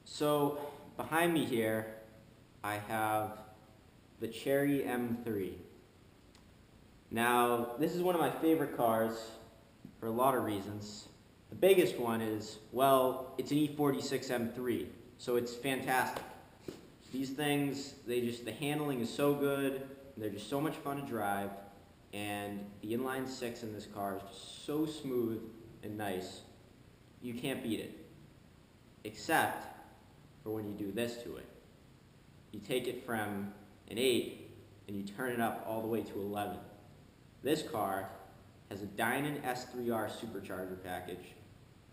So behind me here, I have the Cherry M3. Now, this is one of my favorite cars for a lot of reasons. The biggest one is, well, it's an E46 M3, so it's fantastic. These things, the handling is so good, they're just so much fun to drive, and the inline six in this car is just so smooth and nice, you can't beat it. Except for when you do this to it. You take it from an 8 and you turn it up all the way to 11. This car has a Dynan S3R Supercharger package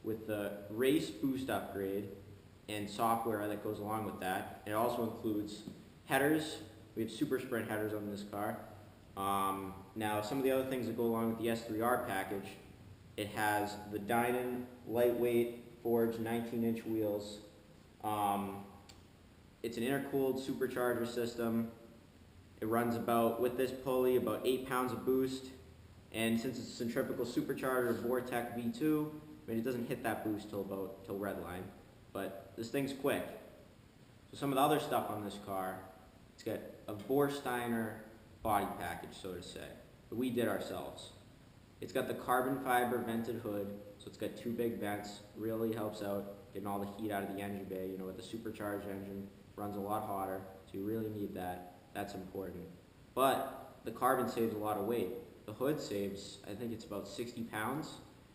with the race boost upgrade and software that goes along with that. It also includes headers. We have super sprint headers on this car. Now, some of the other things that go along with the S3R package, it has the Dynan lightweight forged 19-inch wheels. It's an intercooled supercharger system. It runs about, with this pulley, about 8 pounds of boost. And since it's a centrifugal supercharger, Vortec V2, it doesn't hit that boost till redline. But this thing's quick. So some of the other stuff on this car, it's got a Vorsteiner body package, so to say, that we did ourselves. It's got the carbon fiber vented hood, so it's got 2 big vents. Really helps out getting all the heat out of the engine bay. You know, with the supercharged engine, runs a lot hotter, so you really need that. That's important. But the carbon saves a lot of weight. The hood saves, I think it's about 60 pounds,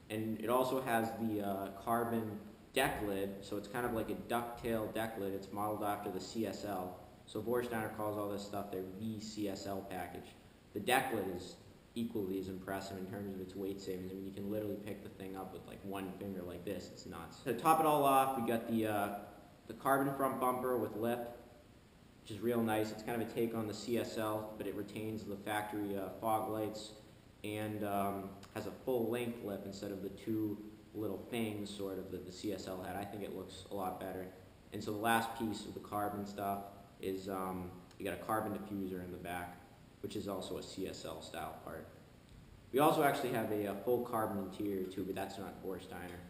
and it also has the carbon deck lid, so it's kind of like a ducktail deck lid. It's modeled after the Csl. So Vorsteiner calls all this stuff their VCSL package. The deck lid is equally as impressive in terms of its weight savings. I mean, you can literally pick the thing up with like one finger like this. It's nuts. To top it all off, we got the carbon front bumper with lip, which is real nice. It's kind of a take on the Csl, but it retains the factory fog lights and has a full length lip instead of the 2 little things sort of that the Csl had. I think it looks a lot better. And so the last piece of the carbon stuff is you got a carbon diffuser in the back, which is also a Csl style part. We also actually have a full carbon interior too, but that's not Vorsteiner.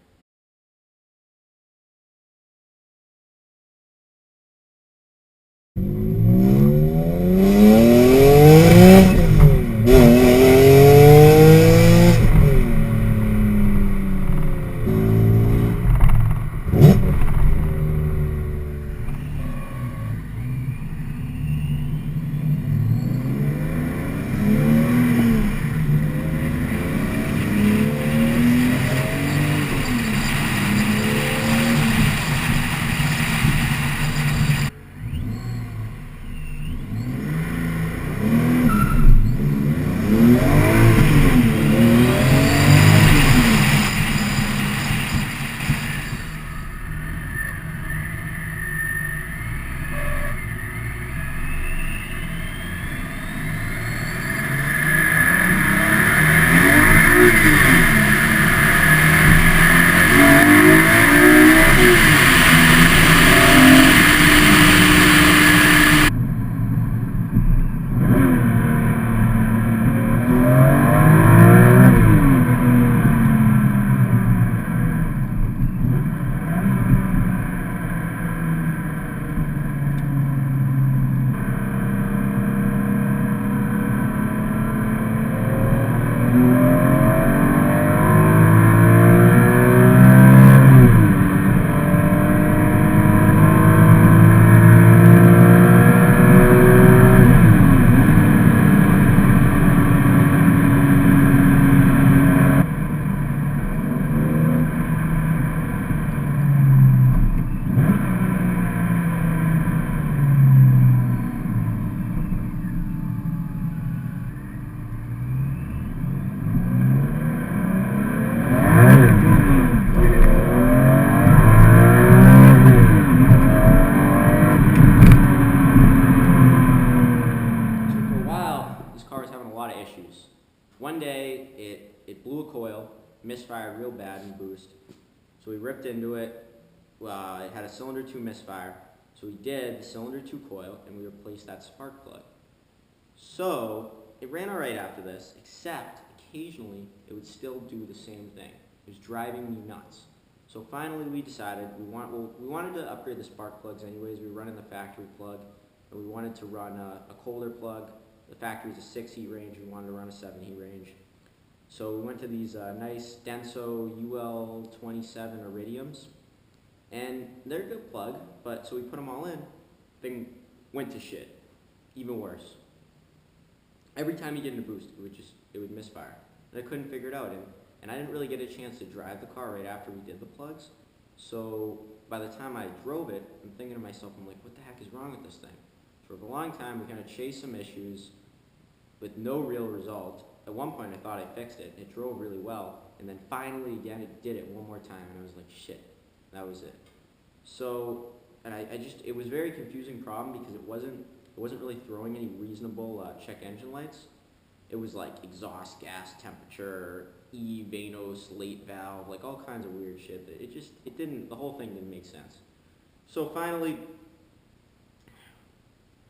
One day, it blew a coil, misfired real bad in boost. So we ripped into it. It had a cylinder 2 misfire. So we did the cylinder 2 coil, and we replaced that spark plug. So it ran all right after this, except occasionally it would still do the same thing. It was driving me nuts. So finally we decided we wanted to upgrade the spark plugs anyways. We were running the factory plug, and we wanted to run a colder plug. The factory's a 6 heat range, we wanted to run a 7 heat range. So we went to these nice Denso UL27 Iridiums, and they're a good plug, but so we put them all in, thing went to shit, even worse. Every time you get in a boost, it would misfire, and I couldn't figure it out, and I didn't really get a chance to drive the car right after we did the plugs, so by the time I drove it, I'm thinking to myself, I'm like, what the heck is wrong with this thing? For a long time, we kind of chased some issues with no real result. At one point, I thought I fixed it. It drove really well, and then finally, again, it did it one more time, and I was like, shit, that was it. So, and it was a very confusing problem because it wasn't really throwing any reasonable check engine lights. It was like exhaust gas temperature, Vanos, late valve, like all kinds of weird shit. The whole thing didn't make sense. So finally,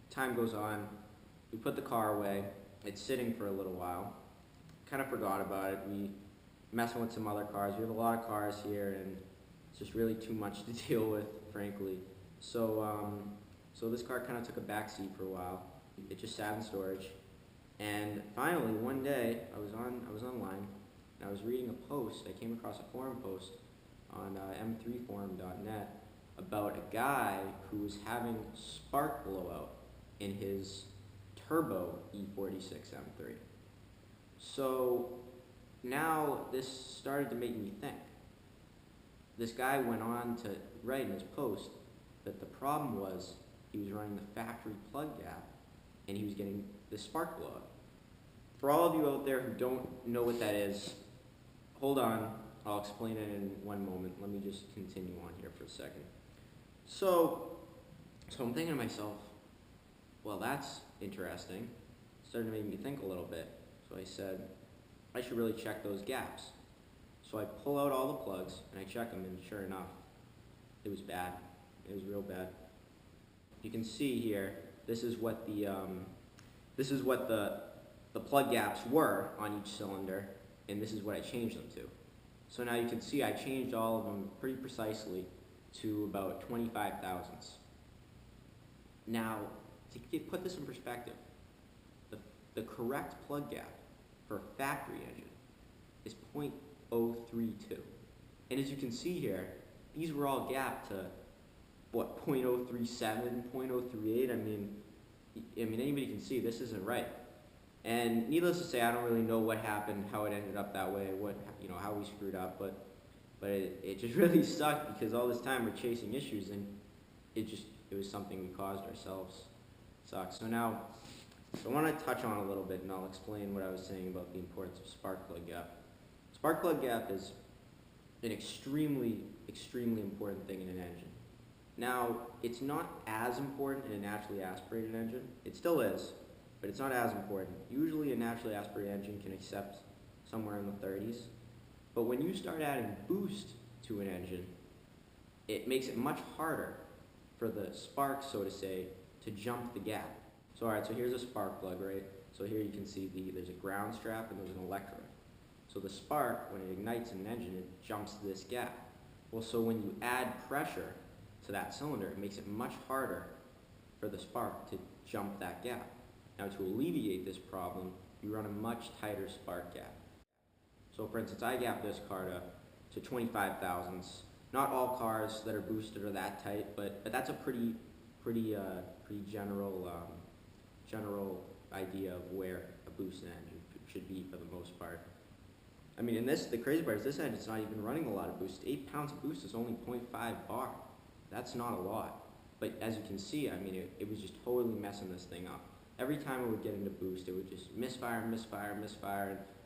time goes on, we put the car away, it's sitting for a little while, kind of forgot about it, we messing with some other cars, we have a lot of cars here, and it's just really too much to deal with, frankly. So, so this car kind of took a backseat for a while, it just sat in storage, and finally, one day, I was online, and I was reading a post, I came across a forum post on m3forum.net about a guy who was having spark blowout in his turbo E46 M3. So now this started to make me think. This guy went on to write in his post that the problem was he was running the factory plug gap and he was getting the spark blowout. For all of you out there who don't know what that is, hold on, I'll explain it in one moment. Let me just continue on here for a second. So I'm thinking to myself, well, that's interesting. It started to make me think a little bit. So I said, I should really check those gaps. So I pull out all the plugs and I check them, and sure enough, it was bad. It was real bad. You can see here, this is what the plug gaps were on each cylinder, and this is what I changed them to. So now you can see I changed all of them pretty precisely to about 25 thousandths. Now, to put this in perspective, the correct plug gap for a factory engine is 0.032. And as you can see here, these were all gapped to, what, 0.037, 0.038? I mean, anybody can see this isn't right. And needless to say, I don't really know what happened, how it ended up that way, how we screwed up, but it just really sucked because all this time we're chasing issues, and it was something we caused ourselves. Sucks. So now, I want to touch on a little bit, and I'll explain what I was saying about the importance of spark plug gap. Spark plug gap is an extremely, extremely important thing in an engine. Now, it's not as important in a naturally aspirated engine. It still is, but it's not as important. Usually a naturally aspirated engine can accept somewhere in the 30s. But when you start adding boost to an engine, it makes it much harder for the spark, so to say, to jump the gap. So alright, so here's a spark plug, right? So here you can see there's a ground strap and there's an electrode. So the spark, when it ignites in an engine, it jumps this gap. Well, so when you add pressure to that cylinder, it makes it much harder for the spark to jump that gap. Now, to alleviate this problem, you run a much tighter spark gap. So for instance, I gap this car to 25 thousandths. Not all cars that are boosted are that tight, but that's a pretty general idea of where a boosted engine should be for the most part. I mean, in this, the crazy part is this engine's not even running a lot of boost. 8 pounds of boost is only 0.5 bar. That's not a lot. But as you can see, I mean, it was just totally messing this thing up. Every time it would get into boost, it would just misfire, and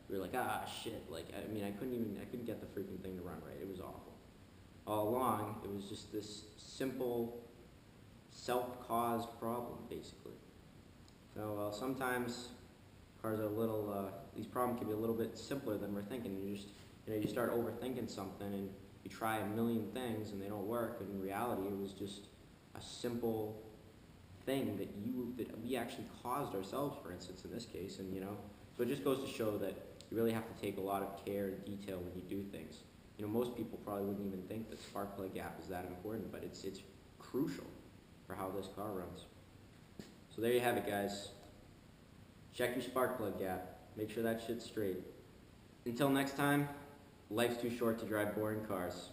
we were like, ah, shit. Like, I mean, I couldn't get the freaking thing to run right. It was awful. All along, it was just this simple, self-caused problem, basically. So sometimes cars are a little, these problems can be a little bit simpler than we're thinking. You start overthinking something and you try a million things and they don't work, and in reality it was just a simple thing that we actually caused ourselves, for instance, in this case. And so it just goes to show that you really have to take a lot of care and detail when you do things. You know, most people probably wouldn't even think that spark plug gap is that important, but it's crucial for how this car runs. So there you have it, guys. Check your spark plug gap. Make sure that shit's straight. Until next time, life's too short to drive boring cars.